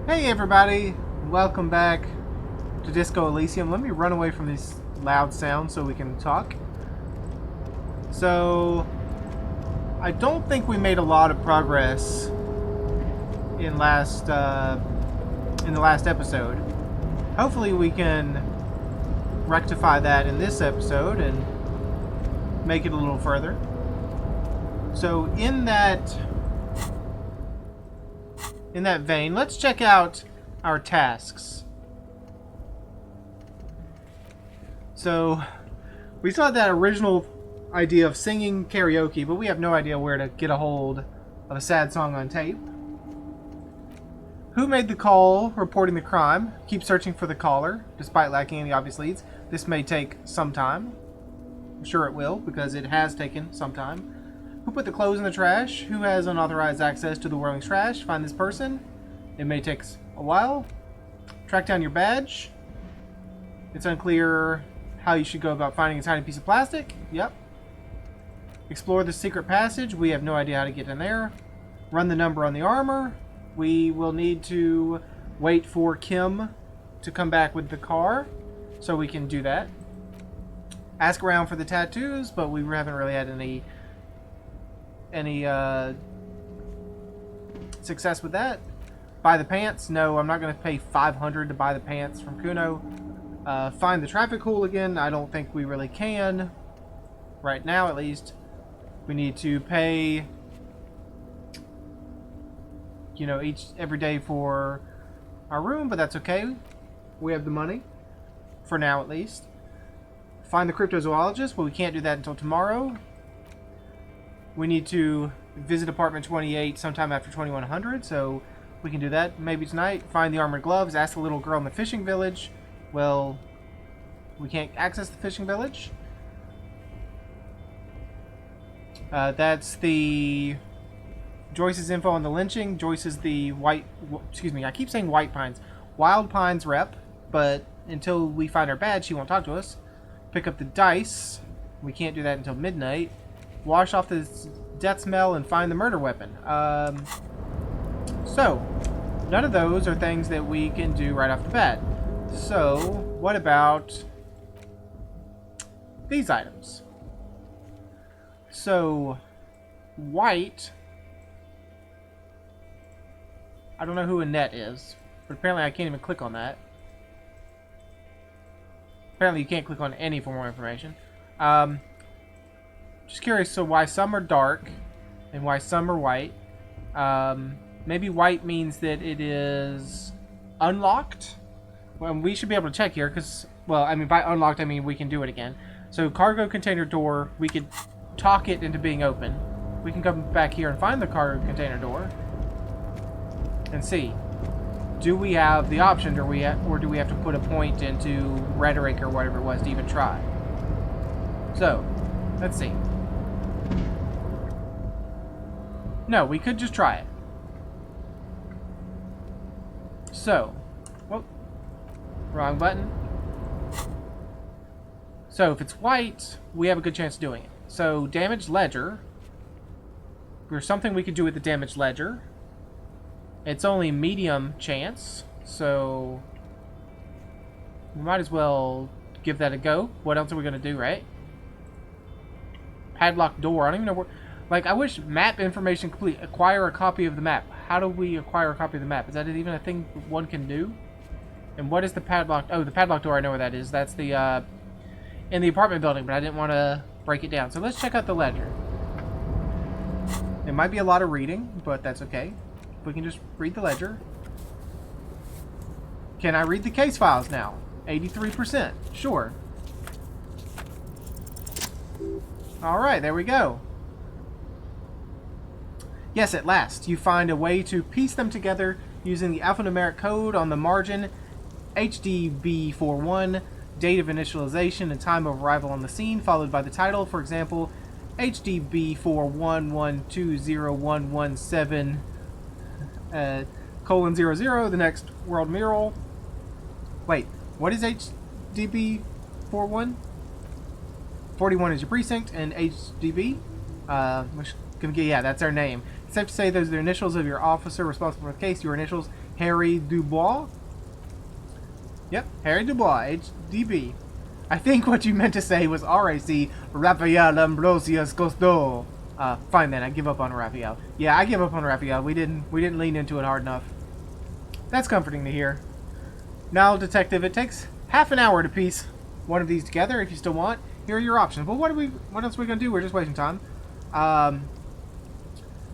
Hey everybody, welcome back to Disco Elysium. Let me run away from these loud sounds so we can talk. So, I don't think we made a lot of progress in the last episode. Hopefully we can rectify that in this episode and make it a little further. So in that vein, let's check out our tasks. So, we still had that original idea of singing karaoke, but we have no idea where to get a hold of a sad song on tape. Who made the call reporting the crime? Keep searching for the caller, despite lacking any obvious leads. This may take some time. I'm sure it will, because it has taken some time. Who put the clothes in the trash? Who has unauthorized access to the Whirling's trash? Find this person. It may take a while. Track down your badge. It's unclear how you should go about finding a tiny piece of plastic. Yep. Explore the secret passage. We have no idea how to get in there. Run the number on the armor. We will need to wait for Kim to come back with the car so we can do that. Ask around for the tattoos, but we haven't really had any success with that. Buy the pants. No, I'm not going to pay $500 to buy the pants from Kuno. Find the traffic hooligan. I don't think we really can. Right now, at least. We need to pay, every day for our room, but that's okay. We have the money. For now, at least. Find the cryptozoologist, but we can't do that until tomorrow. We need to visit apartment 28 sometime after 2100, so we can do that maybe tonight. Find the armored gloves. Ask the little girl in the fishing village. Well, we can't access the fishing village. That's the Joyce's info on the lynching. Joyce is the I keep saying White Pines. Wild Pines rep, but until we find our badge, she won't talk to us. Pick up the dice. We can't do that until midnight. Wash off the death smell and find the murder weapon. So, none of those are things that we can do right off the bat. So, what about these items? So, White. I don't know who Annette is, but apparently I can't even click on that. Apparently you can't click on any for more information. Just curious, so why some are dark and why some are white. Maybe white means that it is unlocked. Well, we should be able to check here because, well, I mean, by unlocked, I mean we can do it again. So cargo container door, we could talk it into being open. We can come back here and find the cargo container door and see. Do we have the option, or do we have to put a point into rhetoric or whatever it was to even try? So, let's see. No, we could just try it. So, whoop, wrong button. So, if it's white, we have a good chance of doing it. So, damaged ledger. There's something we could do with the damaged ledger. It's only medium chance, so we might as well give that a go. What else are we going to do, right? Padlock door. I don't even know where... Like, I wish map information complete. Acquire a copy of the map. How do we acquire a copy of the map? Is that even a thing one can do? And what is the padlock... Oh, the padlock door, I know where that is. That's the, in the apartment building, but I didn't want to break it down. So let's check out the ledger. It might be a lot of reading, but that's okay. We can just read the ledger. Can I read the case files now? 83%. Sure. Alright, there we go. Yes, at last. You find a way to piece them together using the alphanumeric code on the margin. HDB41, date of initialization and time of arrival on the scene, followed by the title. For example, HDB41120117... colon 00, the next world mural. Wait, what is HDB 41? 41 is your precinct, and HDB, yeah, that's our name. safe to say those are the initials of your officer responsible for the case. Your initials, Harry Dubois. Yep, Harry Dubois, HDB. I think what you meant to say was RAC, Rafael Ambrosius Costo. Fine then, I give up on Raphael. Yeah, I give up on Raphael. We didn't lean into it hard enough. That's comforting to hear. Now, detective, it takes half an hour to piece one of these together if you still want. Here are your options. Well, what else are we gonna do? We're just wasting time.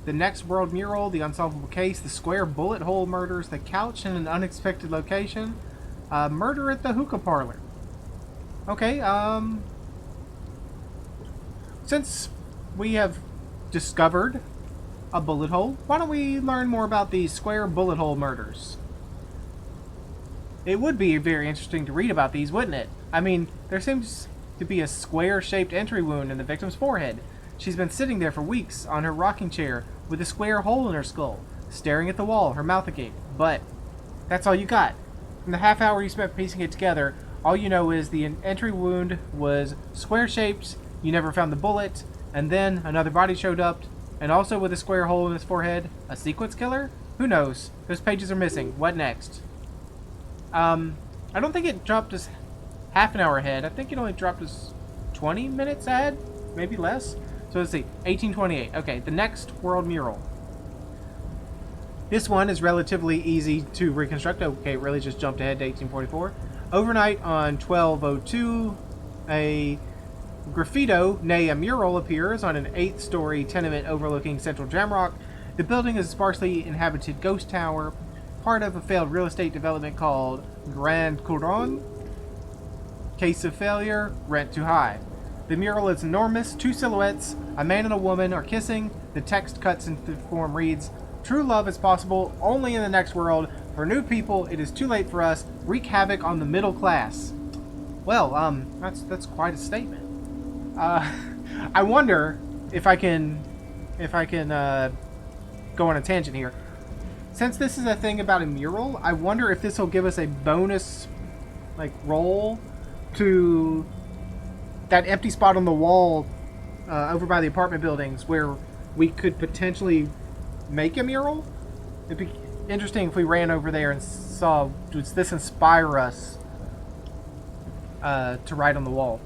The next world mural, the unsolvable case, the square bullet hole murders, the couch in an unexpected location, murder at the hookah parlor. Okay, since we have discovered a bullet hole, why don't we learn more about the square bullet hole murders? It would be very interesting to read about these, wouldn't it? I mean, there seems to be a square-shaped entry wound in the victim's forehead. She's been sitting there for weeks on her rocking chair with a square hole in her skull, staring at the wall, her mouth agape. But that's all you got. In the half hour you spent piecing it together, all you know is the entry wound was square-shaped, you never found the bullet, and then another body showed up, and also with a square hole in his forehead. A sequence killer? Who knows? Those pages are missing. What next? I don't think it dropped us half an hour ahead. I think it only dropped us 20 minutes ahead, maybe less. So let's see, 1828. Okay, the next world mural. This one is relatively easy to reconstruct. Okay, it really just jumped ahead to 1844. Overnight on 1202, a graffito, nay a mural, appears on an 8th-story tenement overlooking central Jamrock. The building is a sparsely inhabited ghost tower, part of a failed real estate development called Grand Couronne. Case of failure, rent too high. The mural is enormous. 2 silhouettes, a man and a woman, are kissing. The text cuts into form reads, "True love is possible only in the next world. For new people, it is too late for us. Wreak havoc on the middle class." Well, that's quite a statement. I wonder if I can go on a tangent here. Since this is a thing about a mural, I wonder if this will give us a bonus, roll to that empty spot on the wall over by the apartment buildings where we could potentially make a mural. It'd be interesting if we ran over there and saw, does this inspire us to write on the wall?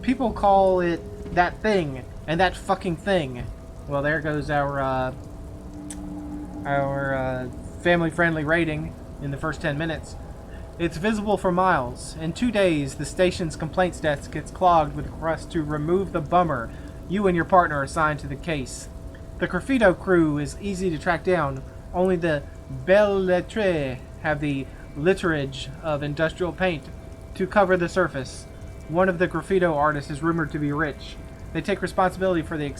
People call it that thing and that fucking thing. Well, there goes our family-friendly rating in the first 10 minutes. It's visible for miles. In 2 days, the station's complaints desk gets clogged with requests to remove the bummer. You and your partner are assigned to the case. The graffito crew is easy to track down. Only the belles lettres have the litterage of industrial paint to cover the surface. One of the graffito artists is rumored to be rich. They take responsibility for the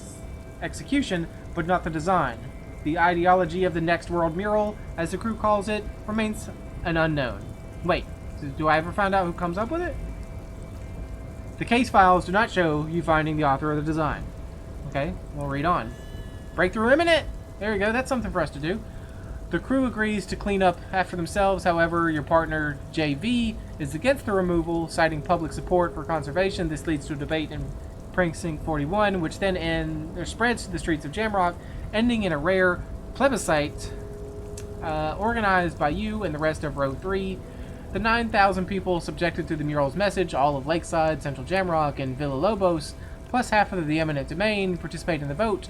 execution, but not the design. The ideology of the next world mural, as the crew calls it, remains an unknown. Wait, do I ever find out who comes up with it? The case files do not show you finding the author of the design. Okay, we'll read on. Breakthrough imminent! There you go, that's something for us to do. The crew agrees to clean up after themselves. However, your partner, JV, is against the removal, citing public support for conservation. This leads to a debate in Precinct 41, which then spreads to the streets of Jamrock, ending in a rare plebiscite organized by you and the rest of Row 3. The 9,000 people subjected to the mural's message, all of Lakeside, Central Jamrock, and Villa Lobos, plus half of the eminent domain, participate in the vote.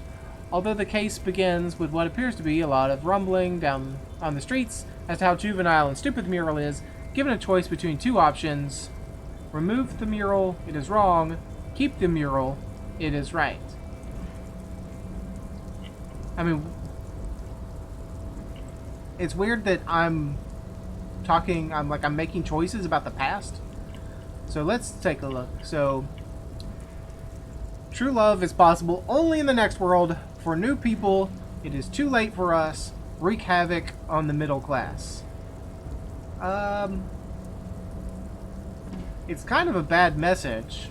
Although the case begins with what appears to be a lot of rumbling down on the streets as to how juvenile and stupid the mural is, given a choice between 2 options: remove the mural, it is wrong; keep the mural, it is right. I mean, it's weird that I'm making choices about the past. So let's take a look. So, true love is possible only in the next world. For new people, it is too late for us. Wreak havoc on the middle class. It's kind of a bad message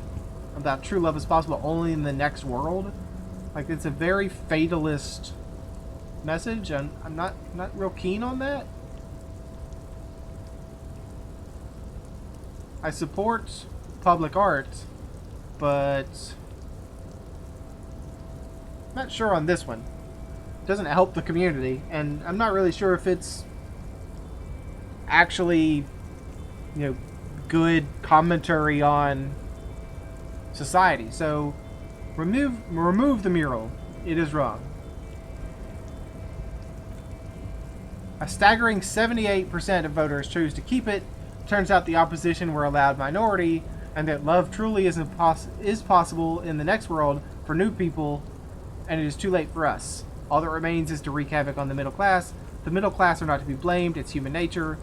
about true love is possible only in the next world. It's a very fatalist message, and I'm not real keen on that. I support public art, but not sure on this one. doesn't help the community, and I'm not really sure if it's actually, good commentary on society. So remove the mural. It is wrong. A staggering 78% of voters choose to keep it. Turns out the opposition were a loud minority, and that love truly is possible in the next world for new people, and it is too late for us. All that remains is to wreak havoc on the middle class. The middle class are not to be blamed. It's human nature.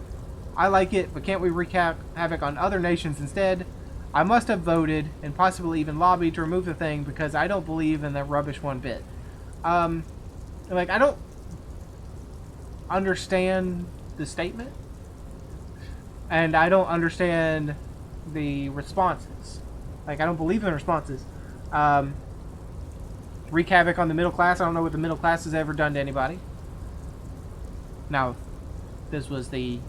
I like it, but can't we wreak havoc on other nations instead? I must have voted and possibly even lobbied to remove the thing because I don't believe in that rubbish one bit. I don't understand the statement, and I don't understand the responses. I don't believe in the responses. Wreak havoc on the middle class. I don't know what the middle class has ever done to anybody. Now, this was the,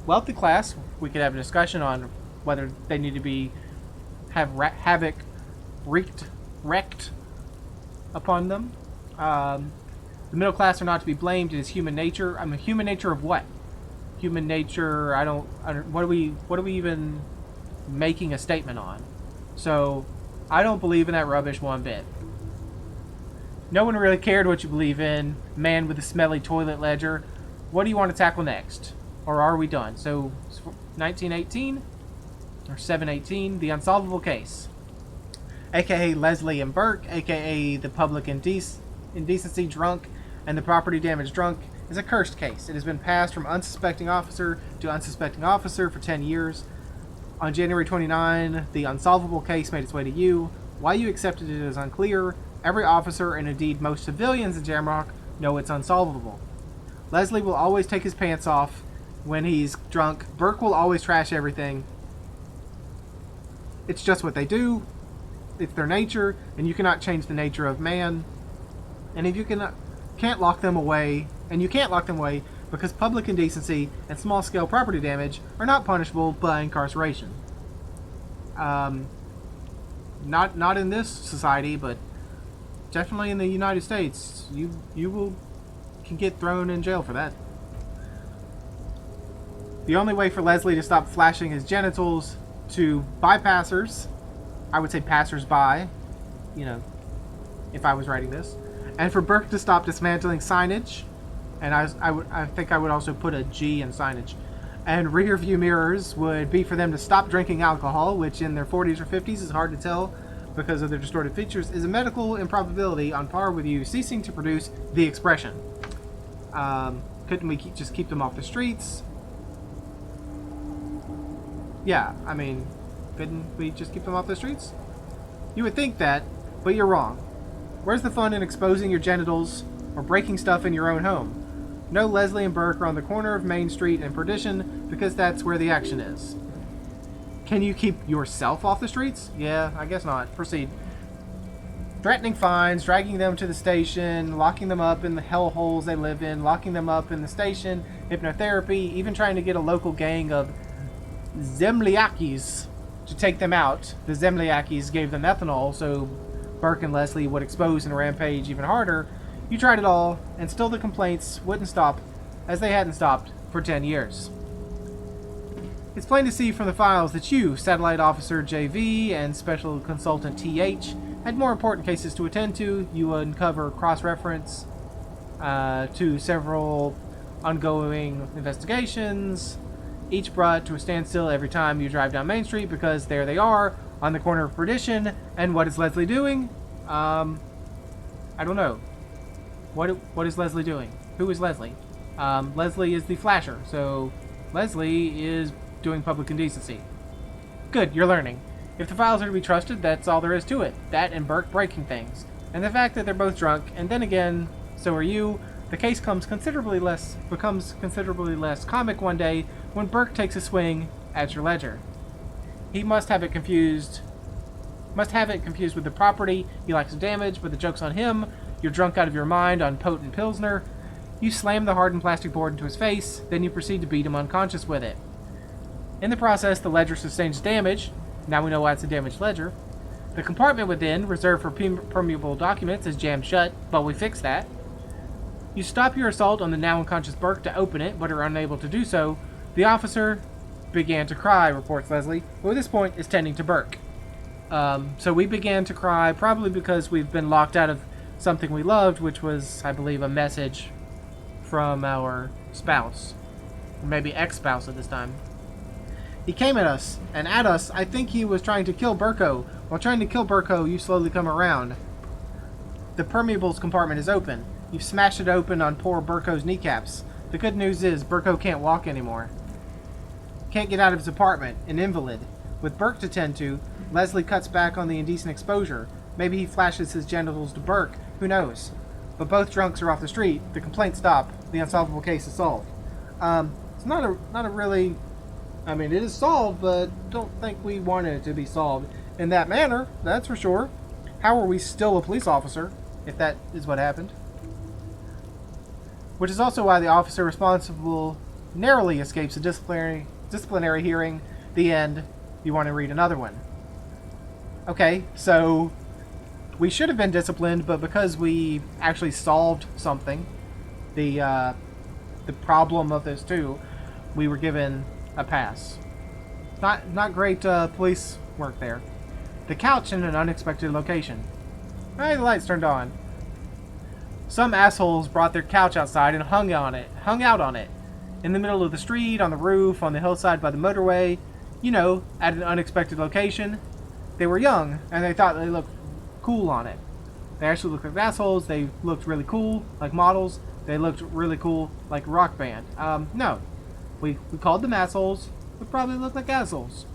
wealthy class. We could have a discussion on whether they need to have havoc wreaked upon them. The middle class are not to be blamed. It is human nature. I mean, human nature of what? Human nature. What are we even making a statement on? So, I don't believe in that rubbish one bit. No one really cared what you believe in. Man with a smelly toilet ledger. What do you want to tackle next? Or are we done? So, 1918 or 718, the unsolvable case. AKA Leslie and Burke, AKA the public indecency drunk and the property damage drunk, is a cursed case. It has been passed from unsuspecting officer to unsuspecting officer for 10 years. On January 29, the unsolvable case made its way to you. Why you accepted it is unclear. Every officer, and indeed most civilians in Jamrock, know it's unsolvable. Leslie will always take his pants off when he's drunk. Burke will always trash everything. It's just what they do. It's their nature, and you cannot change the nature of man. And if you can't lock them away, and you can't lock them away because public indecency and small-scale property damage are not punishable by incarceration. Not in this society, but definitely in the United States, you can get thrown in jail for that. The only way for Leslie to stop flashing his genitals to bypassers, I would say passers-by, if I was writing this, and for Burke to stop dismantling signage, and I think I would also put a G in signage, and rear view mirrors would be for them to stop drinking alcohol, which in their 40s or 50s is hard to tell because of their distorted features, is a medical improbability on par with you ceasing to produce the expression. Couldn't we just keep them off the streets? Yeah, I mean, couldn't we just keep them off the streets? You would think that, but you're wrong. Where's the fun in exposing your genitals or breaking stuff in your own home? No, Leslie and Burke are on the corner of Main Street and Perdition because that's where the action is. Can you keep yourself off the streets? Yeah, I guess not. Proceed. Threatening fines, dragging them to the station, locking them up in the hellholes they live in, locking them up in the station, hypnotherapy, even trying to get a local gang of Zemliakis to take them out. The Zemliakis gave them ethanol, so Burke and Leslie would expose and rampage even harder. You tried it all, and still the complaints wouldn't stop, as they hadn't stopped for 10 years. It's plain to see from the files that you, Satellite Officer JV and Special Consultant TH, had more important cases to attend to. You uncover cross-reference to several ongoing investigations, each brought to a standstill every time you drive down Main Street because there they are on the corner of Perdition. And what is Leslie doing? I don't know. What is Leslie doing? Who is Leslie? Leslie is the flasher, so Leslie is doing public indecency. Good, you're learning. If the files are to be trusted, that's all there is to it. That and Burke breaking things. And the fact that they're both drunk, and then again, so are you, the case becomes considerably less comic one day when Burke takes a swing at your ledger. He must have it confused with the property. He likes damage, but the joke's on him. You're drunk out of your mind on potent Pilsner. You slam the hardened plastic board into his face, then you proceed to beat him unconscious with it. In the process, the ledger sustains damage. Now we know why it's a damaged ledger. The compartment within, reserved for permeable documents, is jammed shut, but we fixed that. You stop your assault on the now unconscious Burke to open it, but are unable to do so. The officer began to cry, reports Leslie, who at this point is tending to Burke. So we began to cry, probably because we've been locked out of something we loved, which was, I believe, a message from our spouse. Or maybe ex-spouse at this time. He came at us, and at us, I think he was trying to kill Burko. While trying to kill Burko, you slowly come around. The permeables compartment is open. You've smashed it open on poor Burko's kneecaps. The good news is, Burko can't walk anymore. Can't get out of his apartment, an invalid. With Burke to tend to, Leslie cuts back on the indecent exposure. Maybe he flashes his genitals to Burke, who knows? But both drunks are off the street, the complaints stop, the unsolvable case is solved. It's not a really... I mean, it is solved, but don't think we wanted it to be solved in that manner, that's for sure. How are we still a police officer, if that is what happened? Which is also why the officer responsible narrowly escapes a disciplinary hearing. The end. You want to read another one. Okay, so we should have been disciplined, but because we actually solved something, the problem of this too, we were given a pass. Not great police work there. The couch in an unexpected location. Hey, the lights turned on. Some assholes brought their couch outside and hung out on it. In the middle of the street, on the roof, on the hillside by the motorway, you know, at an unexpected location. They were young, and they thought they looked cool on it. They actually looked like assholes. They looked really cool, like models. They looked really cool, like a rock band. No. We called them assholes. We probably looked like assholes.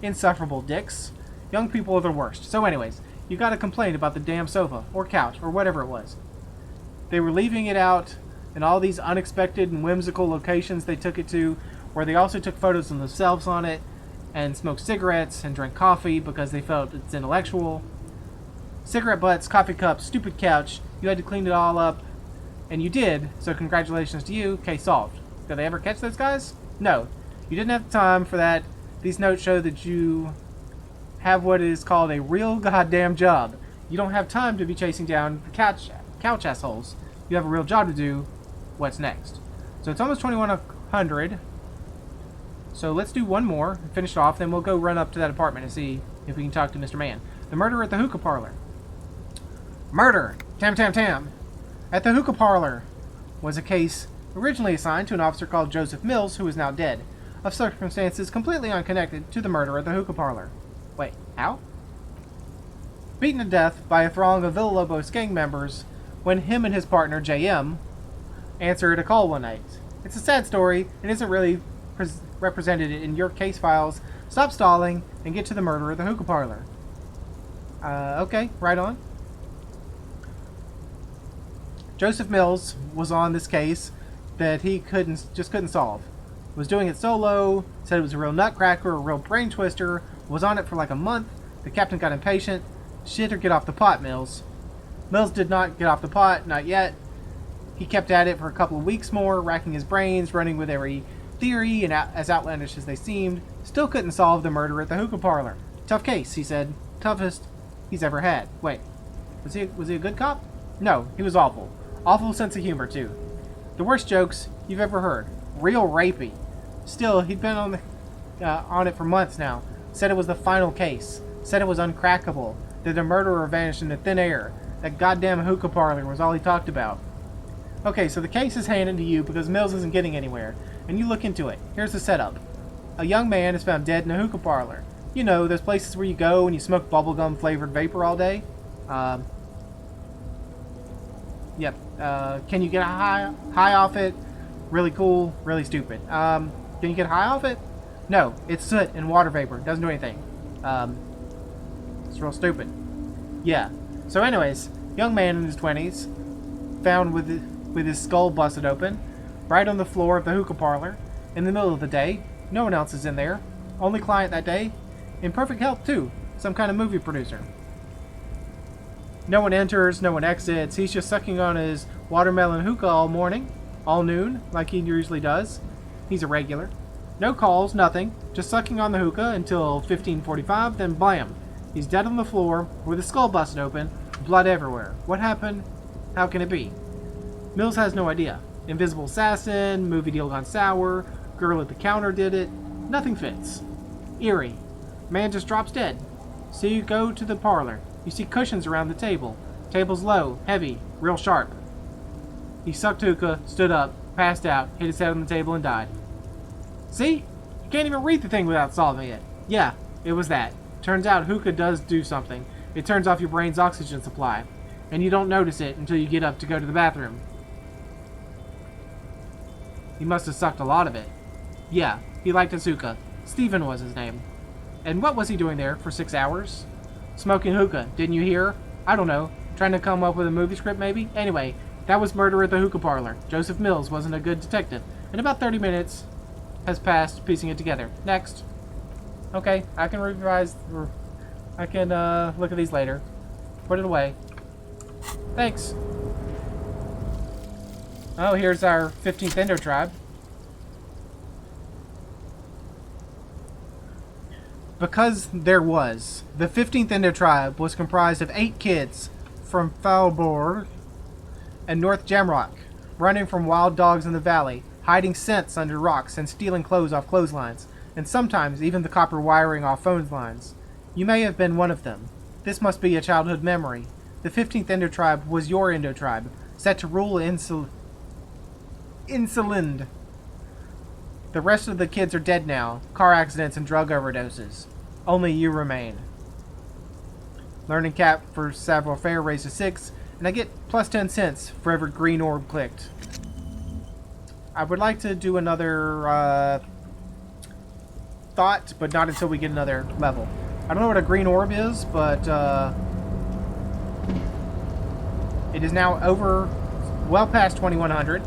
Insufferable dicks. Young people are the worst. So anyways, you got to complain about the damn sofa, or couch, or whatever it was. They were leaving it out in all these unexpected and whimsical locations they took it to, where they also took photos of themselves on it, and smoked cigarettes, and drank coffee because they felt it's intellectual. Cigarette butts, coffee cups, stupid couch, you had to clean it all up, and you did, so congratulations to you, case solved. Did they ever catch those guys? No. You didn't have time for that. These notes show that you have what is called a real goddamn job. You don't have time to be chasing down couch assholes. You have a real job to do. What's next? So it's almost 2100. So let's do one more and finish it off. Then we'll go run up to that apartment and see if we can talk to Mr. Man. The murder at the hookah parlor. Murder! Tam tam tam! At the hookah parlor was a case originally assigned to an officer called Joseph Mills, who is now dead, of circumstances completely unconnected to the murder at the hookah parlor. Wait, how? Beaten to death by a throng of Villalobos gang members when him and his partner, J.M., answered a call one night. It's a sad story. It isn't really represented in your case files. Stop stalling and get to the murder at the hookah parlor. Okay, right on. Joseph Mills was on this case that he just couldn't solve. Was doing it solo, said it was a real nutcracker, a real brain twister, was on it for like a month. The captain got impatient. Shit or get off the pot, Mills. Mills did not get off the pot, not yet. He kept at it for a couple of weeks more, racking his brains, running with every theory, and as outlandish as they seemed, still couldn't solve the murder at the hookah parlor. Tough case, he said. Toughest he's ever had. Wait, was he a good cop? No, he was awful. Awful sense of humor, too. The worst jokes you've ever heard. Real rapey. Still, he'd been on it for months now. Said it was the final case. Said it was uncrackable. That the murderer vanished into thin air. That goddamn hookah parlor was all he talked about. Okay, so the case is handed to you because Mills isn't getting anywhere, and you look into it. Here's the setup. A young man is found dead in a hookah parlor. You know, those places where you go and you smoke bubblegum flavored vapor all day. Yep. Can you get a high off it? Really cool, really stupid. Can you get high off it? No, it's soot and water vapor. Doesn't do anything. It's real stupid. Yeah. So anyways, young man in his 20s, found with his skull busted open, right on the floor of the hookah parlor, in the middle of the day. No one else is in there. Only client that day. In perfect health too. Some kind of movie producer. No one enters, no one exits. He's just sucking on his watermelon hookah all morning, all noon, like he usually does. He's a regular. No calls, nothing. Just sucking on the hookah until 15:45, then blam. He's dead on the floor, with his skull busted open, blood everywhere. What happened? How can it be? Mills has no idea. Invisible assassin, movie deal gone sour, girl at the counter did it. Nothing fits. Eerie. Man just drops dead. So you go to the parlor. You see cushions around the table. Table's low, heavy, real sharp. He sucked hookah, stood up, passed out, hit his head on the table, and died. See? You can't even read the thing without solving it. Yeah, it was that. Turns out hookah does do something. It turns off your brain's oxygen supply. And you don't notice it until you get up to go to the bathroom. He must have sucked a lot of it. Yeah, he liked his hookah. Stephen was his name. And what was he doing there for 6 hours? Smoking hookah, didn't you hear? I don't know. Trying to come up with a movie script, maybe? Anyway, that was murder at the hookah parlor. Joseph Mills wasn't a good detective. And about 30 minutes has passed piecing it together. Next. Okay, I can revise... I can look at these later. Put it away. Thanks. Oh, here's our 15th Endo tribe. Because there was. The 15th Endo tribe was comprised of 8 kids from Falborg and North Jamrock, running from wild dogs in the valley, hiding scents under rocks and stealing clothes off clotheslines, and sometimes even the copper wiring off phone lines. You may have been one of them. This must be a childhood memory. The 15th Endo tribe was your Endo tribe, set to rule Insulind. The rest of the kids are dead now, car accidents and drug overdoses. Only you remain. Learning cap for Savile Fair raised to 6, and I get plus 10 cents for every green orb clicked. I would like to do another thought, but not until we get another level. I don't know what a green orb is, but it is now over, well past 2100.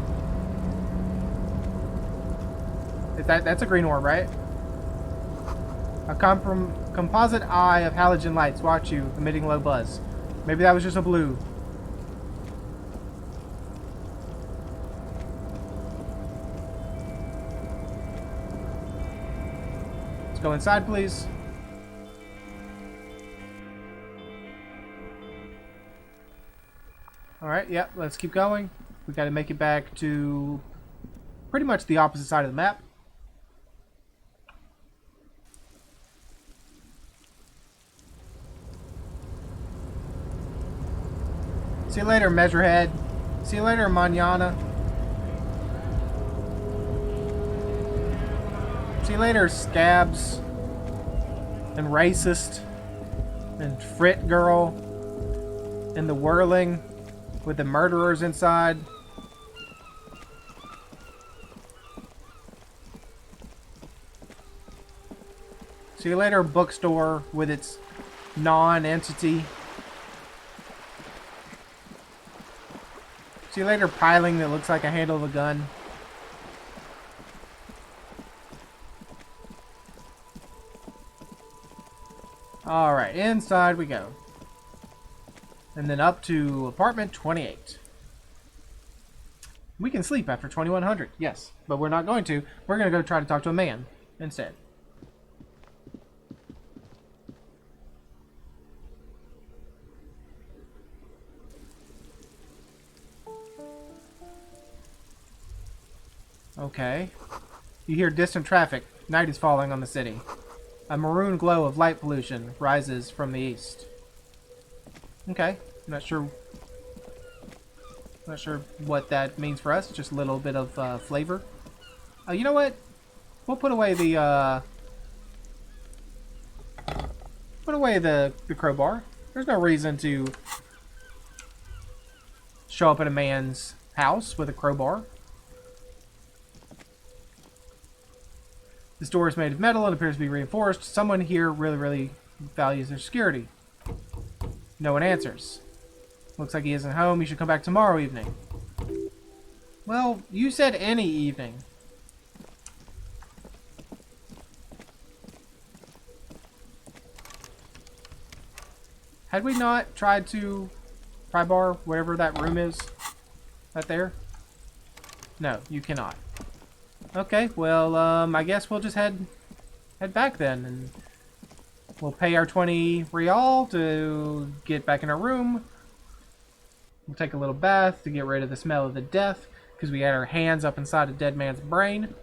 That's a green orb, right? A composite eye of halogen lights watch you, emitting low buzz. Maybe that was just a blue. Let's go inside, please. Alright, yeah, let's keep going. We gotta make it back to pretty much the opposite side of the map. See you later, Measurehead. See you later, Manana. See you later, Scabs. And Racist. And Frit Girl. And the Whirling. With the murderers inside. See you later, Bookstore. With its non-entity. See you later, Piling that looks like a handle of a gun. Alright, inside we go. And then up to apartment 28. We can sleep after 2100, yes. But we're not going to. We're going to go try to talk to a man instead. Okay. You hear distant traffic. Night is falling on the city. A maroon glow of light pollution rises from the east. Okay. Not sure what that means for us. Just a little bit of flavor. You know what? We'll put away the crowbar. There's no reason to show up at a man's house with a crowbar. This door is made of metal and appears to be reinforced. Someone here really values their security. No one answers. Looks like he isn't home. He should come back tomorrow evening. Well, you said any evening. Had we not tried to pry bar whatever that room is? Right there? No, you cannot. Okay, well, I guess we'll just head back then and We'll pay our 20 Reál to get back in our room. We'll take a little bath to get rid of the smell of the death, because we had our hands up inside a dead man's brain.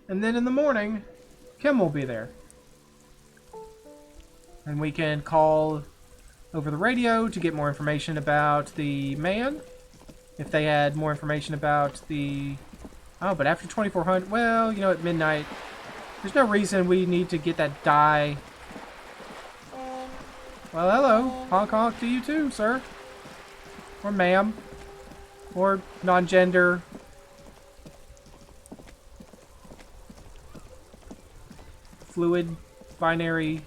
And then in the morning, Kim will be there. And we can call over the radio to get more information about the man. If they had more information about the... Oh, but after 2400... Well, you know, at midnight, there's no reason we need to get that dye. Well, hello. Honk honk to you too, sir. Or ma'am. Or non-gender. Fluid. Binary.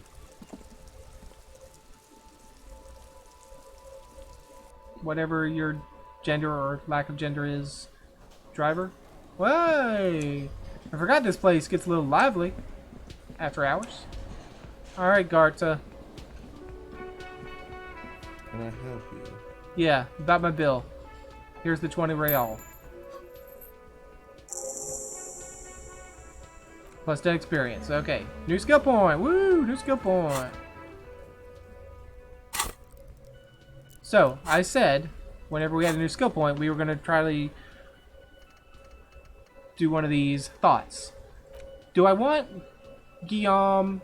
Whatever your gender or lack of gender is. Driver. Way! I forgot this place gets a little lively. After hours. Alright, Garza. Can I help you? Yeah, about my bill. Here's the 20 Reál. Plus 10 experience. Okay. New skill point. Woo! New skill point. So, I said, whenever we had a new skill point, we were going to try to do one of these thoughts. Do I want Guillaume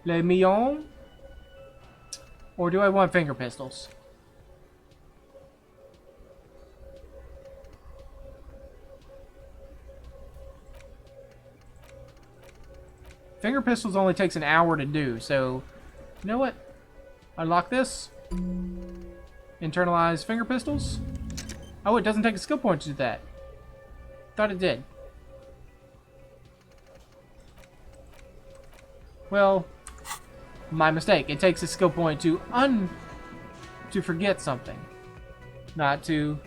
Le Millon? Or do I want finger pistols? Finger pistols only takes an hour to do, so you know what? Unlock this. Internalize finger pistols. Oh, it doesn't take a skill point to do that. Thought it did. Well, my mistake. It takes a skill point to forget something, not to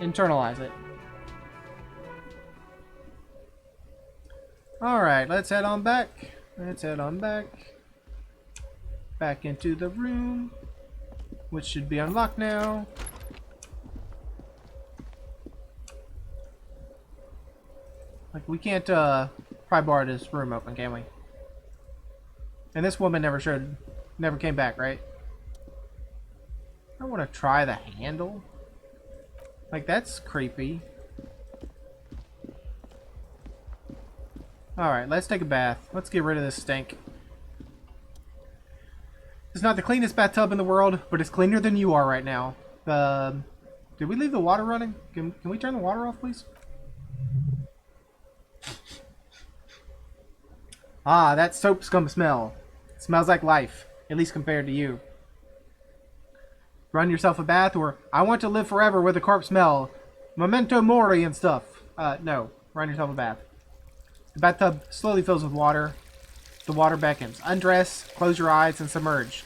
internalize it. Alright, let's head on back. Let's head on back. Back into the room, which should be unlocked now. Like, we can't pry bar this room open, can we? And this woman never came back, right? I want to try the handle. Like, that's creepy. Alright, let's take a bath. Let's get rid of this stink. It's not the cleanest bathtub in the world, but it's cleaner than you are right now. Did we leave the water running? Can we turn the water off, please? Ah, that soap scum smell. It smells like life, at least compared to you. Run yourself a bath, or I want to live forever with a corpse smell. Memento mori and stuff. No. Run yourself a bath. The bathtub slowly fills with water. The water beckons. Undress, close your eyes, and submerge.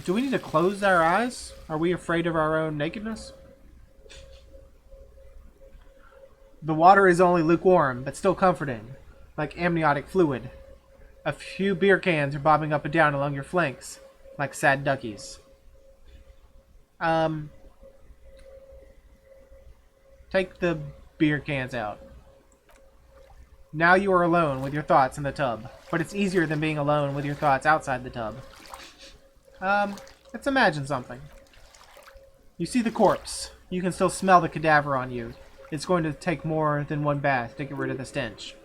Do we need to close our eyes? Are we afraid of our own nakedness? The water is only lukewarm, but still comforting, like amniotic fluid. A few beer cans are bobbing up and down along your flanks, like sad duckies. Take the beer cans out. Now you are alone with your thoughts in the tub, but it's easier than being alone with your thoughts outside the tub. Let's imagine something. You see the corpse. You can still smell the cadaver on you. It's going to take more than one bath to get rid of the stench.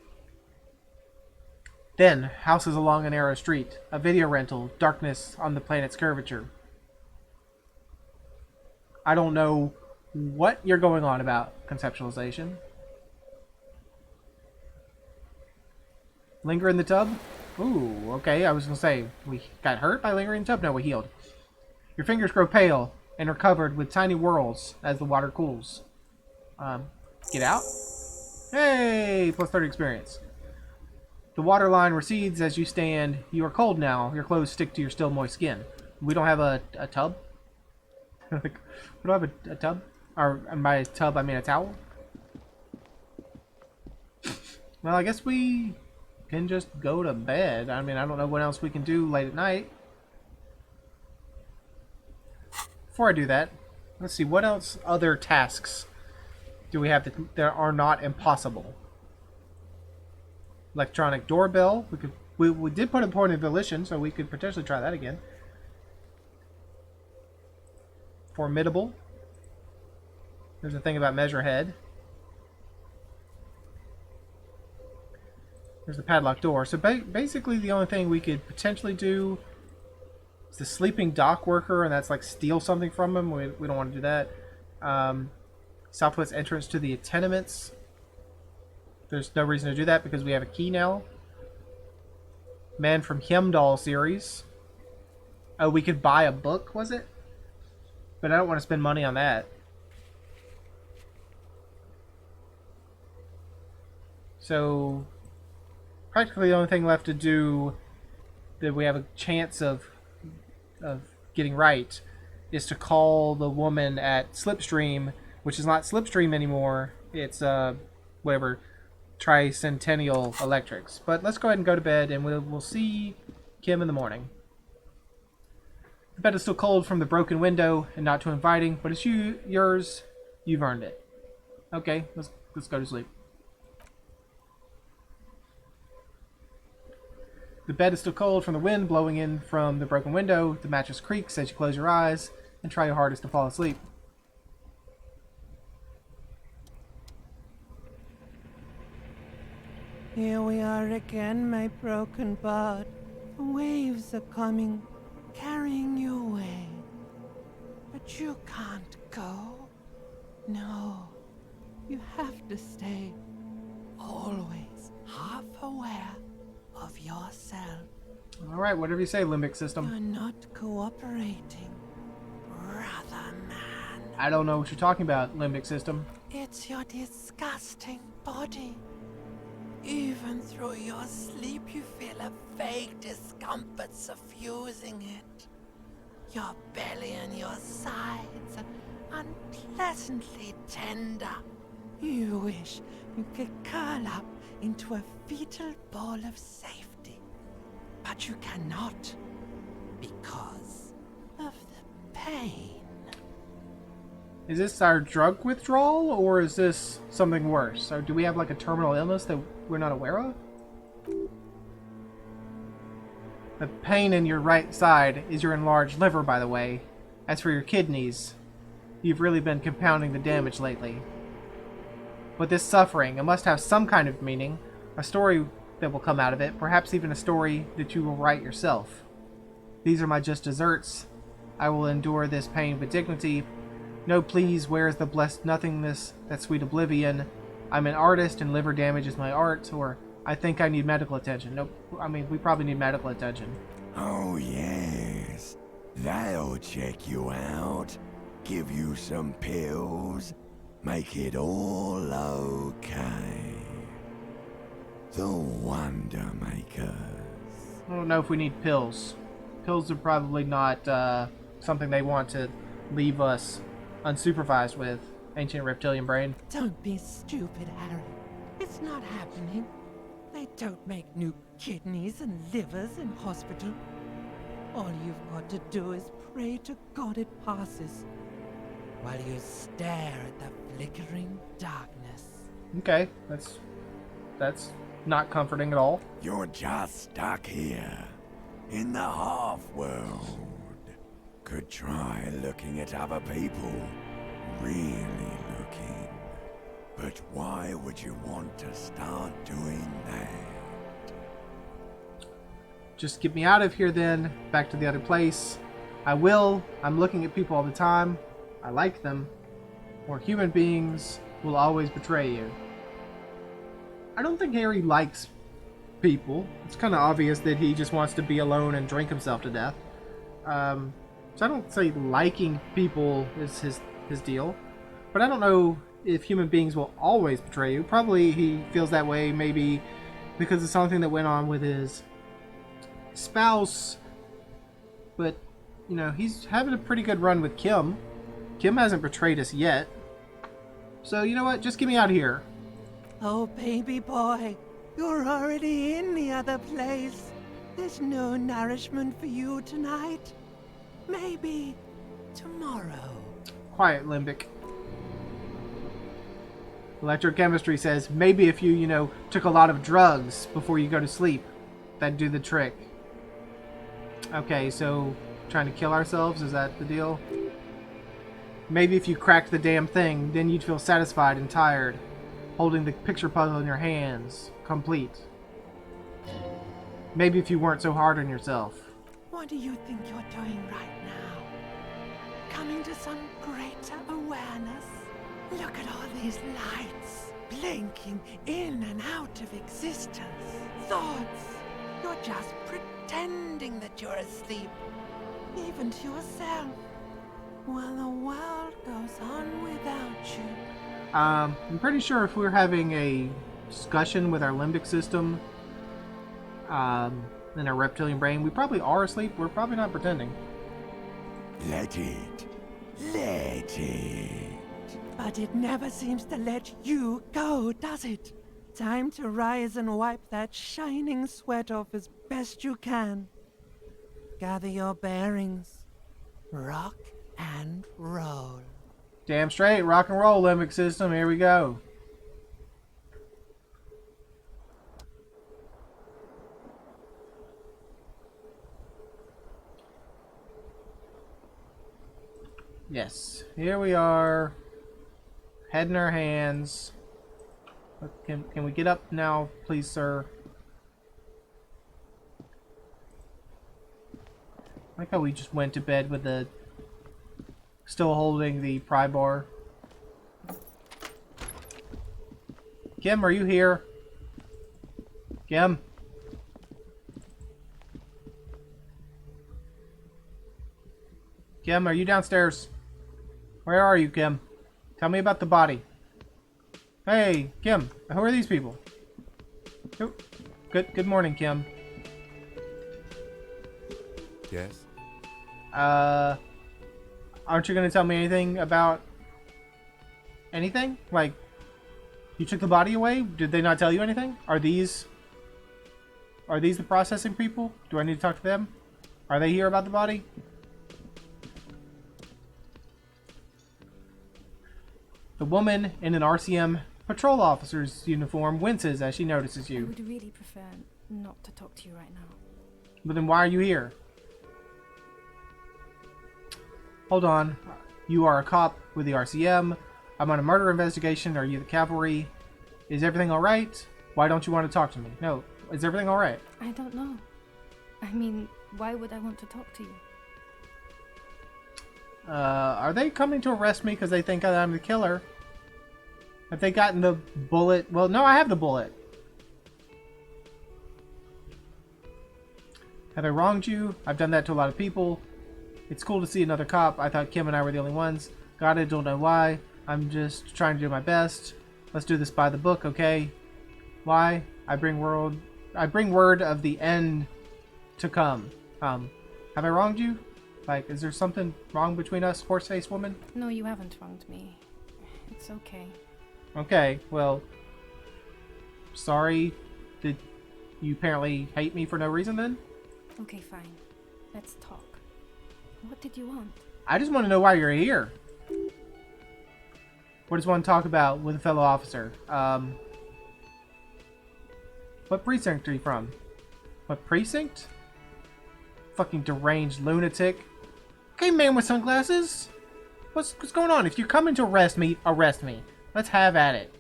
Then, houses along a narrow street, a video rental, darkness on the planet's curvature. I don't know what you're going on about, conceptualization. Linger in the tub? Ooh, okay, I was going to say, we got hurt by lingering in the tub? No, we healed. Your fingers grow pale and are covered with tiny whirls as the water cools. Get out? Hey, plus 30 experience. The water line recedes as you stand. You are cold now. Your clothes stick to your still moist skin. We don't have a tub? We don't have a tub? Or by a tub, I mean a towel? Well, I guess we can just go to bed. I mean, I don't know what else we can do late at night. Before I do that, let's see, what else other tasks do we have that are not impossible? Electronic doorbell. We did put a point of volition, so we could potentially try that again. Formidable. There's a thing about measure head. There's the padlock door. So basically the only thing we could potentially do is the sleeping dock worker, and that's like steal something from him. We don't want to do that. Southwest entrance to the tenements. There's no reason to do that because we have a key now. Man from Hemdahl series. Oh, we could buy a book, was it? But I don't want to spend money on that. So, practically the only thing left to do that we have a chance of getting right is to call the woman at Slipstream, which is not Slipstream anymore. It's whatever, Tricentennial Electrics. But let's go ahead and go to bed, and we'll see Kim in the morning. The bed is still cold from the broken window and not too inviting, but it's yours. You've earned it. Okay, let's go to sleep. The bed is still cold from the wind blowing in from the broken window. The mattress creaks as you close your eyes and try your hardest to fall asleep. Here we are again, my broken bird. The waves are coming, carrying you away. But you can't go. No, you have to stay. Always half aware of yourself. Alright, whatever you say, limbic system. You're not cooperating, brother man. I don't know what you're talking about, limbic system. It's your disgusting body. Even through your sleep, you feel a vague discomfort suffusing it. Your belly and your sides are unpleasantly tender. You wish you could curl up into a fetal ball of safety. But you cannot, because of the pain. Is this our drug withdrawal, or is this something worse? Or do we have like a terminal illness that we're not aware of? The pain in your right side is your enlarged liver, by the way. As for your kidneys, you've really been compounding the damage lately. But this suffering, it must have some kind of meaning, a story that will come out of it, perhaps even a story that you will write yourself. These are my just desserts. I will endure this pain with dignity. No, please, where is the blessed nothingness, that sweet oblivion? I'm an artist and liver damage is my art, or I think I need medical attention. Nope, I mean, we probably need medical attention. Oh, yes. They'll check you out, give you some pills, make it all okay. The Wonder Makers. I don't know if we need pills. Pills are probably not something they want to leave us unsupervised with, ancient reptilian brain. Don't be stupid, Harry. It's not happening. They don't make new kidneys and livers in hospital. All you've got to do is pray to God it passes, while you stare at the flickering darkness. Okay, that's not comforting at all. You're just stuck here, in the half-world. Could try looking at other people, really looking. But why would you want to start doing that? Just get me out of here then, back to the other place. I will. I'm looking at people all the time. I like them. Or human beings will always betray you. I don't think Harry likes people. It's kind of obvious that he just wants to be alone and drink himself to death. So I don't say liking people is his deal. But I don't know if human beings will always betray you. Probably he feels that way maybe because of something that went on with his spouse. But, you know, he's having a pretty good run with Kim. Kim hasn't betrayed us yet. So, you know what? Just get me out of here. Oh, baby boy, you're already in the other place. There's no nourishment for you tonight. Maybe tomorrow. Quiet, Limbic. Electrochemistry says maybe if you, took a lot of drugs before you go to sleep, that'd do the trick. Okay, so trying to kill ourselves, is that the deal? Maybe if you cracked the damn thing, then you'd feel satisfied and tired, holding the picture puzzle in your hands, complete. Maybe if you weren't so hard on yourself. What do you think you're doing right now? Coming to some greater awareness? Look at all these lights, blinking in and out of existence. Thoughts! You're just pretending that you're asleep, even to yourself, while the world goes on without you. I'm pretty sure if we're having a discussion with our limbic system, in our reptilian brain, we probably are asleep. We're probably not pretending. Let it. Let it. But it never seems to let you go, does it? Time to rise and wipe that shining sweat off as best you can. Gather your bearings. Rock and roll. Damn straight, rock and roll, limbic system. Here we go. Yes, here we are. Head in our hands. Can we get up now, please, sir? I like how we just went to bed with the... still holding the pry bar. Kim, are you here? Kim? Kim, are you downstairs? Where are you, Kim? Tell me about the body. Hey, Kim, who are these people? Good morning, Kim. Yes? Aren't you going to tell me anything about anything? Like, you took the body away? Did they not tell you anything? Are these the processing people? Do I need to talk to them? Are they here about the body? The woman in an RCM patrol officer's uniform winces as she notices I you. would really prefer not to talk to you right now. But then why are you here? Hold on. You are a cop with the RCM. I'm on a murder investigation. Are you the cavalry? Is everything alright? Why don't you want to talk to me? No. Is everything alright? I don't know. I mean, why would I want to talk to you? Are they coming to arrest me because they think that I'm the killer? Have they gotten the bullet? Well, no, I have the bullet. Have I wronged you? I've done that to a lot of people. It's cool to see another cop. I thought Kim and I were the only ones. God, I don't know why. I'm just trying to do my best. Let's do this by the book, okay? Why? I bring word of the end to come. Have I wronged you? Like, is there something wrong between us, horse-faced woman? No, you haven't wronged me. It's okay. Okay, well, sorry. Did you apparently hate me for no reason then? Okay, fine. Let's talk. What did you want? I just want to know why you're here. What does one talk about with a fellow officer? What precinct are you from? What precinct? Fucking deranged lunatic. Okay, man with sunglasses. What's going on? If you're coming to arrest me, arrest me. Let's have at it.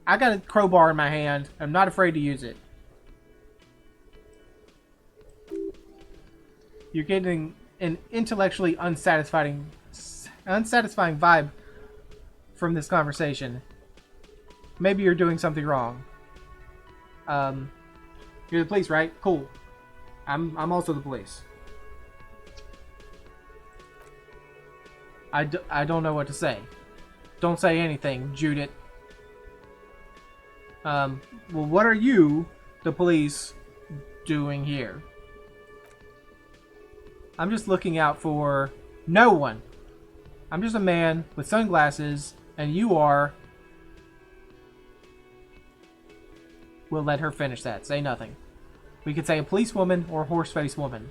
I got a crowbar in my hand. I'm not afraid to use it. You're getting an intellectually unsatisfying vibe from this conversation. Maybe you're doing something wrong. You're the police, right? Cool. I'm also the police. I don't know what to say. Don't say anything, Judith. Well, what are you, the police, doing here? I'm just looking out for no one. I'm just a man with sunglasses, and you are... We'll let her finish that. Say nothing. We could say a policewoman or a horse-faced woman.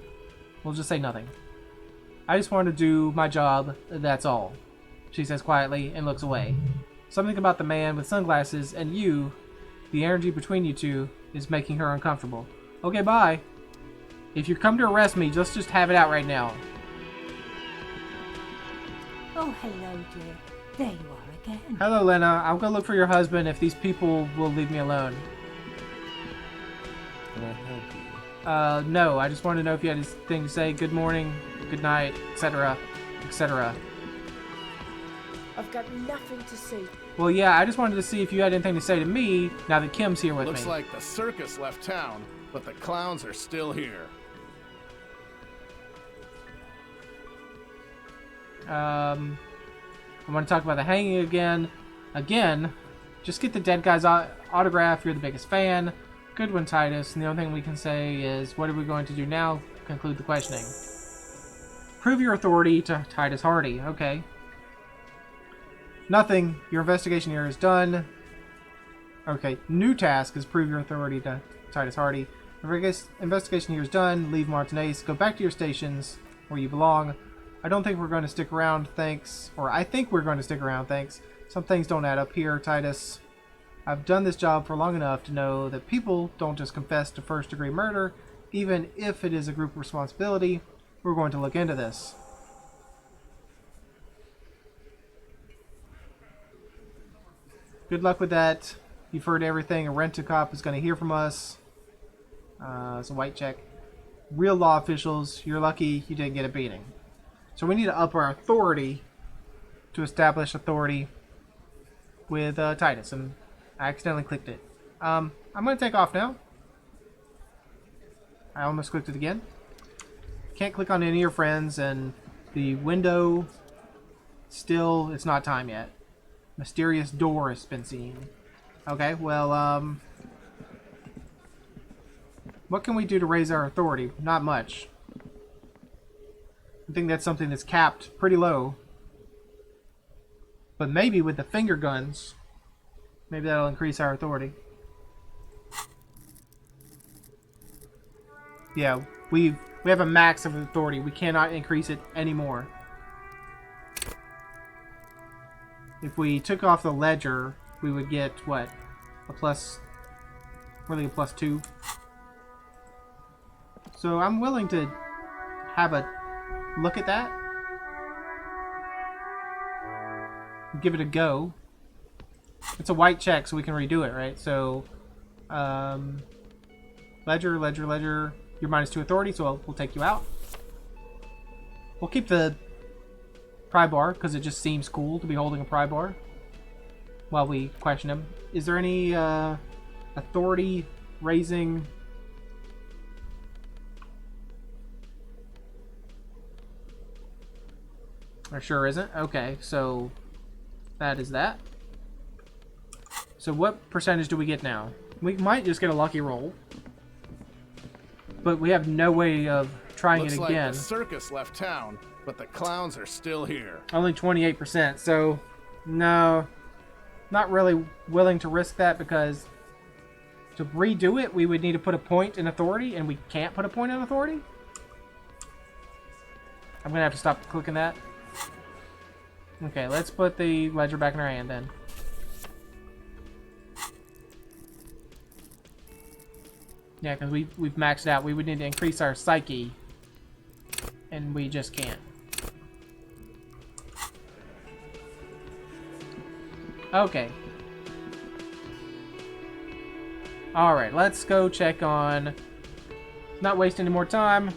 We'll just say nothing. I just want to do my job, that's all. She says quietly and looks away. Something about the man with sunglasses and you, the energy between you two, is making her uncomfortable. Okay, bye. If you come to arrest me, let's just have it out right now. Oh, hello, dear. There you are again. Hello, Lena. I'll go look for your husband if these people will leave me alone. Can I help you? No. I just wanted to know if you had anything to say. Good morning, good night, etc., etc. I've got nothing to say. Well, yeah, I just wanted to see if you had anything to say to me now that Kim's here with Looks me. like the circus left town, but the clowns are still here. I want to talk about the hanging again. Again, just get the dead guy's autograph. You're the biggest fan. Good one, Titus. And the only thing we can say is, what are we going to do now? Conclude the questioning. Prove your authority to Titus Hardy. Okay. Nothing. Your investigation here is done. Okay. New task is prove your authority to Titus Hardy. Investigation here is done. Leave Martinez. Go back to your stations where you belong. I don't think we're going to stick around, thanks. Or I think we're going to stick around, thanks. Some things don't add up here, Titus. I've done this job for long enough to know that people don't just confess to first-degree murder, even if it is a group responsibility. We're going to look into this. Good luck with that. You've heard everything a rent-a-cop is going to hear from us. It's a white check. Real law officials, you're lucky you didn't get a beating. So we need to up our authority to establish authority with Titus, and I accidentally clicked it. I'm going to take off now. I almost clicked it again. Can't click on any of your friends, and the window still, it's not time yet. Mysterious door has been seen. Okay, well, what can we do to raise our authority? Not much. I think that's something that's capped pretty low. But maybe with the finger guns, maybe that'll increase our authority. Yeah, we have a max of authority. We cannot increase it anymore. If we took off the ledger, we would get, what? A plus... really a +2. So I'm willing to have a look at that. Give it a go. It's a white check, so we can redo it, right? So, ledger. You're -2 authority, so we'll take you out. We'll keep the pry bar, because it just seems cool to be holding a pry bar while we question him. Is there any authority raising? There sure isn't. Okay, so that is that. So what percentage do we get now? We might just get a lucky roll, but we have no way of trying Looks it like again. the circus left town, but the clowns are still here. Only 28%, so no, not really willing to risk that, because to redo it, we would need to put a point in authority, and we can't put a point in authority. I'm gonna have to stop clicking that. Okay, let's put the ledger back in our hand then. Yeah, because we've maxed out. We would need to increase our psyche, and we just can't. Okay. Alright, let's go check on... Not waste any more time.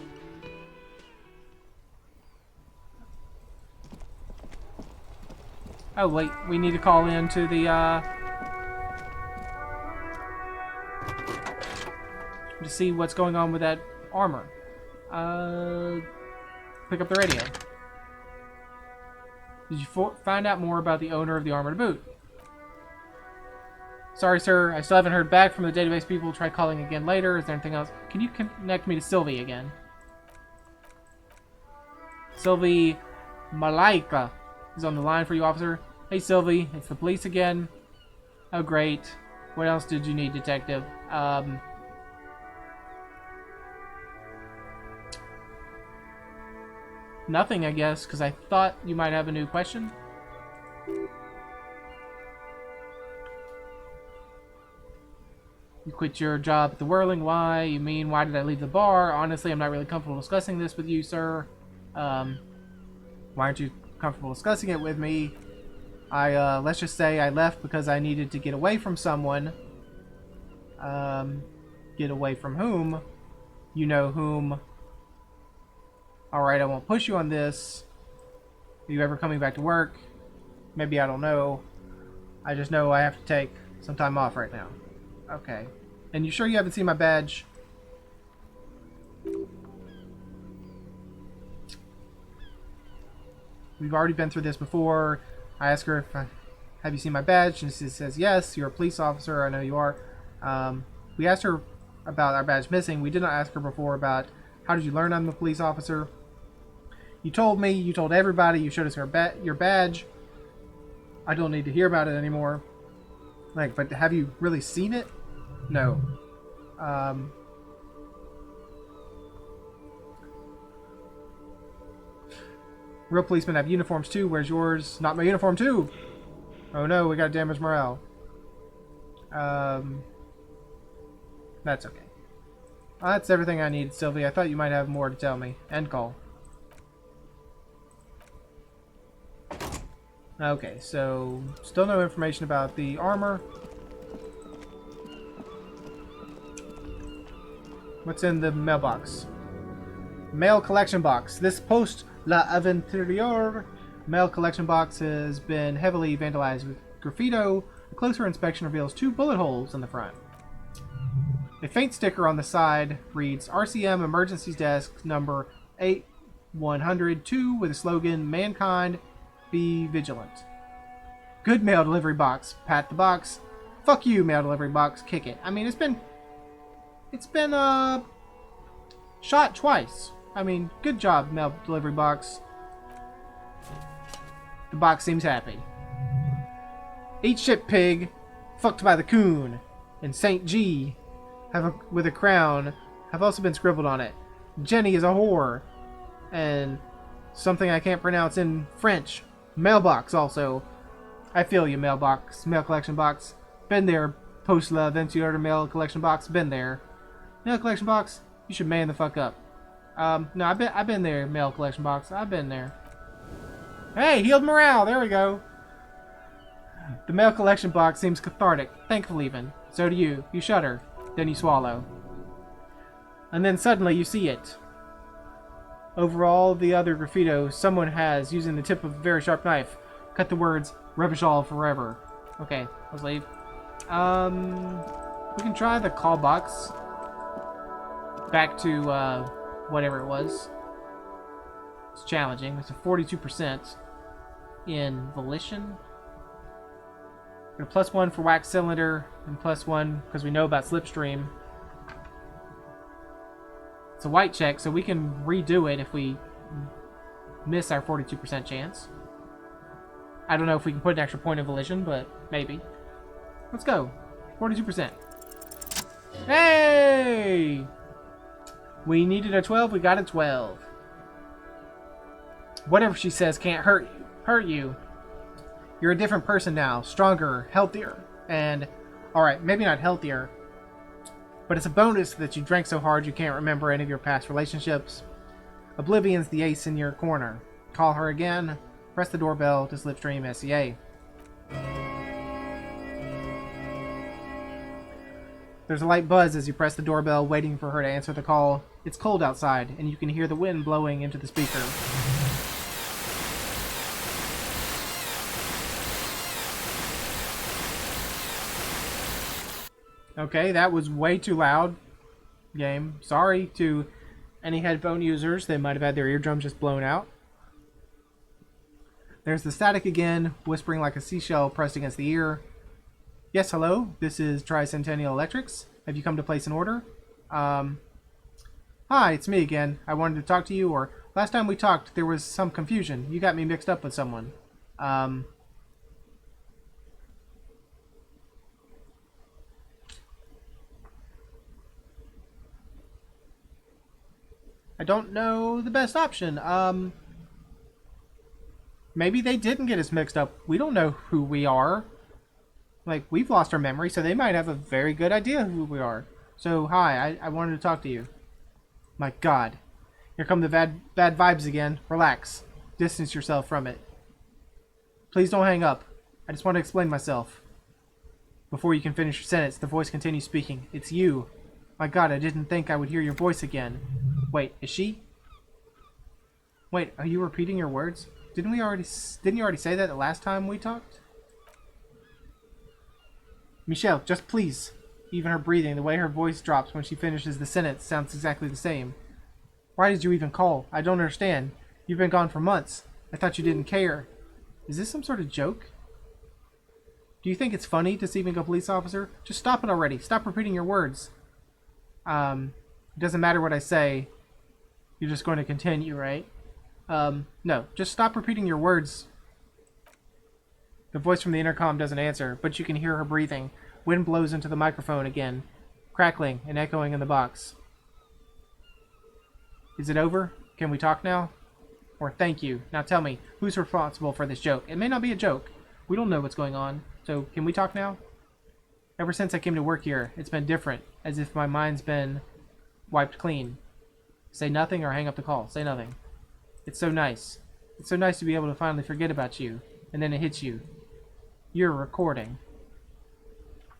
Oh, wait. We need to call in to the, to see what's going on with that armor. Pick up the radio. Did you find out more about the owner of the armored boot? Sorry, sir. I still haven't heard back from the database people. Try calling again later. Is there anything else? Can you connect me to Sylvie again? Sylvie Malaika is on the line for you, officer. Hey, Sylvie. It's the police again. Oh, great. What else did you need, detective? Nothing, I guess, because I thought you might have a new question. You quit your job at the Whirling. Why? You mean, why did I leave the bar? Honestly, I'm not really comfortable discussing this with you, sir. Why aren't you comfortable discussing it with me? Let's just say I left because I needed to get away from someone. Get away from whom? You know whom. Alright, I won't push you on this. Are you ever coming back to work? Maybe, I don't know. I just know I have to take some time off right now. Okay. And you sure you haven't seen my badge? We've already been through this before. I asked her if have you seen my badge, and she says yes. You're a police officer. I know you are. We asked her about our badge missing. We did not ask her before about how did you learn I'm a police officer. You told me. You told everybody. You showed us your badge. I don't need to hear about it anymore. Like, but have you really seen it? No. Real policemen have uniforms too. Where's yours? Not my uniform too. Oh no, we got damaged morale. That's okay. That's everything I need, Sylvie. I thought you might have more to tell me. End call. Okay, so still no information about the armor. What's in the mailbox? Mail collection box. This post La Aventurier mail collection box has been heavily vandalized with graffito. A closer inspection reveals 2 bullet holes in the front. A faint sticker on the side reads RCM Emergencies Desk number 8102 with a slogan, Mankind Be Vigilant. Good mail delivery box. Pat the box. Fuck you, mail delivery box. Kick it. I mean, it's been shot twice. I mean, good job, mail delivery box. The box seems happy. Eat shit, pig. Fucked by the coon. And Saint G with a crown have also been scribbled on it. Jenny is a whore. And something I can't pronounce in French. Mailbox also. I feel you, mailbox. Mail collection box. Been there. Post La Venture mail collection box. Been there. Mail collection box. You should man the fuck up. No, I've been there, mail collection box. I've been there. Hey, healed morale. There we go. The mail collection box seems cathartic. Thankful even. So do you. You shudder. Then you swallow. And then suddenly you see it. Over all the other graffito, someone has, using the tip of a very sharp knife, cut the words, rubbish all forever. Okay, let's leave. We can try the call box. Back to, whatever it was. It's challenging. It's a 42% in volition. Got a +1 for wax cylinder, and +1 because we know about slipstream. It's a white check, so we can redo it if we miss our 42% chance. I don't know if we can put an extra point of volition, but maybe. Let's go. 42%. Hey! We needed a 12, we got a 12. Whatever she says can't hurt you. You're a different person now. Stronger, healthier, and... Alright, maybe not healthier, but it's a bonus that you drank so hard you can't remember any of your past relationships. Oblivion's the ace in your corner. Call her again. Press the doorbell to Slipstream SCA. There's a light buzz as you press the doorbell, waiting for her to answer the call. It's cold outside, and you can hear the wind blowing into the speaker. Okay, that was way too loud. Game. Sorry to any headphone users that might have had their eardrums just blown out. There's the static again, whispering like a seashell pressed against the ear. Yes, hello. This is Tricentennial Electrics. Have you come to place an order? Hi, it's me again. I wanted to talk to you, or last time we talked, there was some confusion. You got me mixed up with someone. I don't know the best option. Maybe they didn't get us mixed up. We don't know who we are. Like, we've lost our memory, so they might have a very good idea who we are. So, hi, I wanted to talk to you. My God. Here come the bad vibes again. Relax. Distance yourself from it. Please don't hang up. I just want to explain myself. Before you can finish your sentence, the voice continues speaking. It's you. My God, I didn't think I would hear your voice again. Wait, is she? Wait, are you repeating your words? Didn't you already say that the last time we talked? Michelle, just please. Even her breathing, the way her voice drops when she finishes the sentence, sounds exactly the same. Why did you even call? I don't understand. You've been gone for months. I thought you didn't care. Is this some sort of joke? Do you think it's funny deceiving a police officer? Just stop it already. Stop repeating your words. It doesn't matter what I say. You're just going to continue, right? No. Just stop repeating your words. The voice from the intercom doesn't answer, but you can hear her breathing. Wind blows into the microphone again, crackling and echoing in the box. Is it over? Can we talk now? Or thank you. Now tell me, who's responsible for this joke? It may not be a joke. We don't know what's going on. So, can we talk now? Ever since I came to work here, it's been different, as if my mind's been wiped clean. Say nothing or hang up the call. Say nothing. It's so nice. It's so nice to be able to finally forget about you, and then it hits you. You're recording.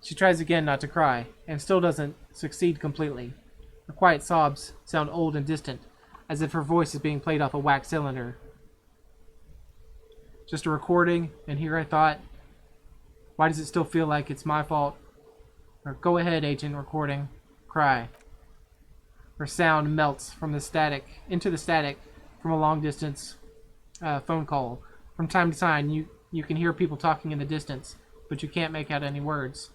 She tries again not to cry, and still doesn't succeed completely. Her quiet sobs sound old and distant, as if her voice is being played off a wax cylinder. Just a recording, and here I thought, why does it still feel like it's my fault? Or go ahead, agent recording. Cry. Her sound melts from the static into the static from a long distance phone call. From time to time, you can hear people talking in the distance, but you can't make out any words.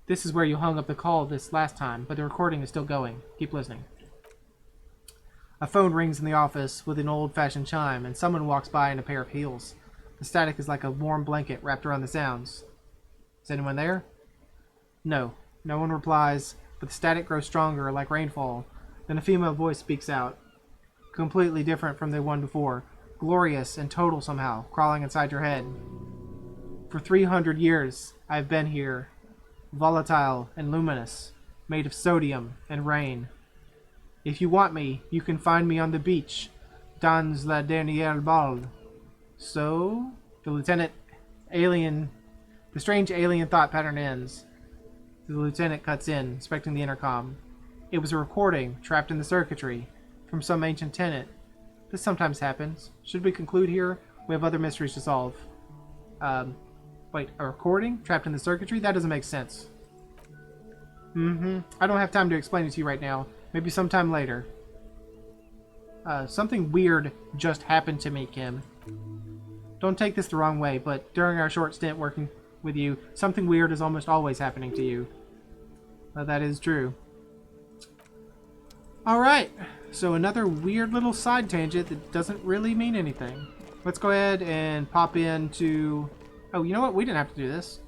This is where you hung up the call this last time, but the recording is still going. Keep listening. A phone rings in the office with an old-fashioned chime, and someone walks by in a pair of heels. The static is like a warm blanket wrapped around the sounds. Is anyone there? No. No one replies, but the static grows stronger, like rainfall. Then a female voice speaks out. Completely different from the one before. Glorious and total somehow, crawling inside your head. For 300 years, I've been here. Volatile and luminous. Made of sodium and rain. If you want me, you can find me on the beach. Dans la dernière balle. So, the strange alien thought pattern ends. The lieutenant cuts in, inspecting the intercom. It was a recording, trapped in the circuitry, from some ancient tenant. This sometimes happens. Should we conclude here? We have other mysteries to solve. Wait, a recording? Trapped in the circuitry? That doesn't make sense. I don't have time to explain it to you right now. Maybe sometime later. Something weird just happened to me, Kim. Don't take this the wrong way, but during our short stint working with you, something weird is almost always happening to you. That is true. Alright, so another weird little side tangent that doesn't really mean anything. Let's go ahead and pop into... Oh, you know what? We didn't have to do this.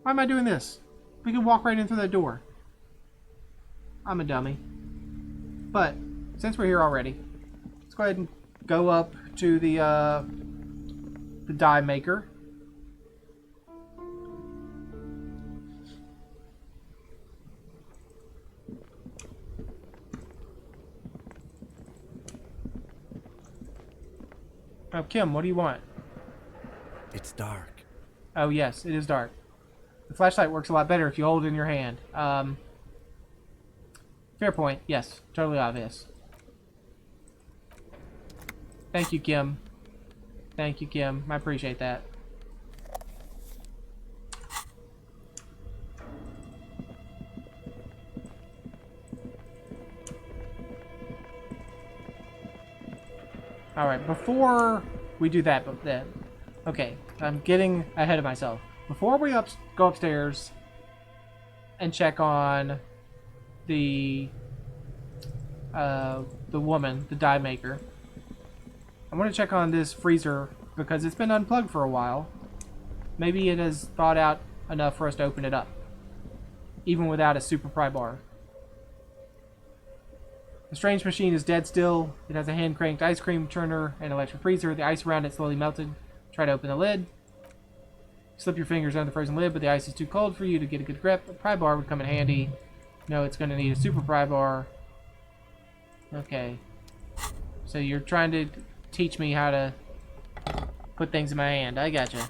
Why am I doing this? We can walk right in through that door. I'm a dummy. But, since we're here already, let's go ahead and go up to the die maker. Oh, Kim, what do you want? It's dark. Oh, yes, it is dark. The flashlight works a lot better if you hold it in your hand. Fair point. Yes, totally obvious. Thank you, Kim. Thank you, Kim. I appreciate that. Alright, before we do that, okay, I'm getting ahead of myself. Before we go upstairs and check on the woman, the die maker, I want to check on this freezer because it's been unplugged for a while. Maybe it has thawed out enough for us to open it up, even without a super pry bar. The strange machine is dead still. It has a hand-cranked ice cream churner and electric freezer. The ice around it slowly melted. Try to open the lid. Slip your fingers under the frozen lid, but the ice is too cold for you to get a good grip. A pry bar would come in handy. No, it's going to need a super pry bar. Okay. So you're trying to teach me how to put things in my hand. I gotcha.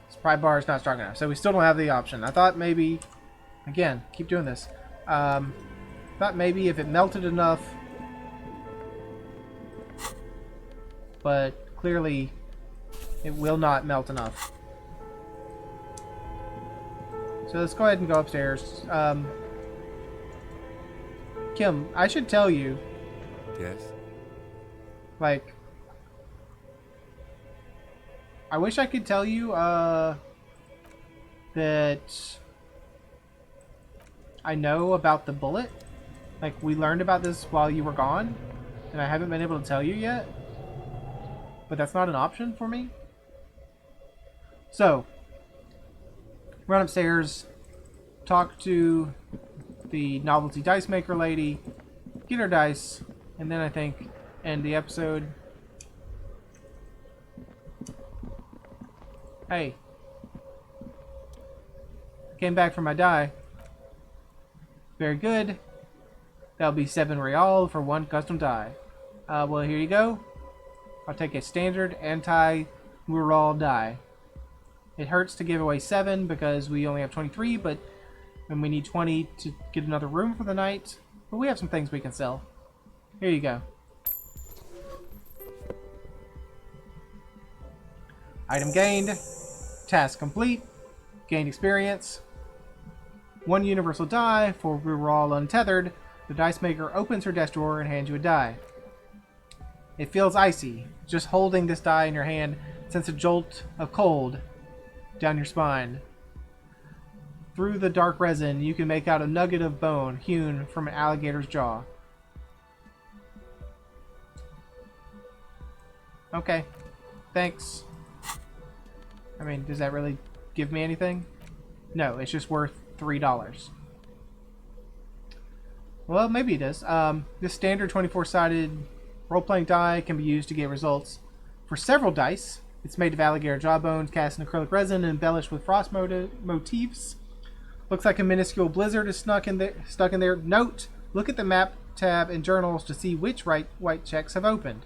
This pry bar is not strong enough, so we still don't have the option. I thought maybe... Again, keep doing this. Thought maybe if it melted enough, but clearly it will not melt enough. So let's go ahead and go upstairs. Kim, I should tell you, Yes? like, I wish I could tell you that I know about the bullet. Like, we learned about this while you were gone, and I haven't been able to tell you yet. But that's not an option for me. So, run upstairs, talk to the novelty dice maker lady, get her dice, and then I think end the episode. Hey. I came back for my die. Very good. That'll be 7 Reál for 1 custom die. Well, here you go. I'll take a standard anti-Reál die. It hurts to give away 7 because we only have 23, but and we need 20 to get another room for the night. But we have some things we can sell. Here you go. Item gained. Task complete. Gained experience. 1 universal die for Reál untethered. The dice maker opens her desk drawer and hands you a die. It feels icy. Just holding this die in your hand sends a jolt of cold down your spine. Through the dark resin, you can make out a nugget of bone hewn from an alligator's jaw. Okay. Thanks. I mean, does that really give me anything? No, it's just worth $3. Well, maybe it does. This standard 24-sided role-playing die can be used to get results for several dice. It's made of alligator jawbones, cast in acrylic resin, and embellished with frost motifs. Looks like a minuscule blizzard is stuck in there. Note: look at the map tab in journals to see which white checks have opened.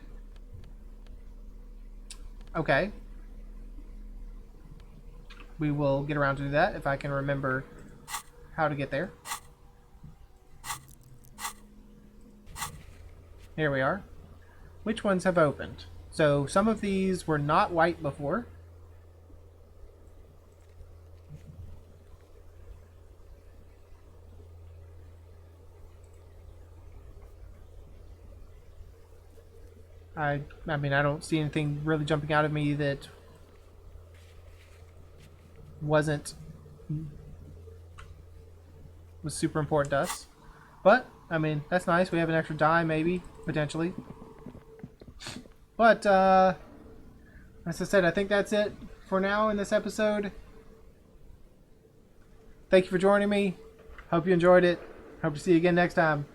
Okay. We will get around to do that if I can remember how to get there. Here we are. Which ones have opened? So some of these were not white before. I mean, I don't see anything really jumping out of me that was super important to us. But, I mean, that's nice. We have an extra die, maybe, potentially. But, as I said, I think that's it for now in this episode. Thank you for joining me. Hope you enjoyed it. Hope to see you again next time.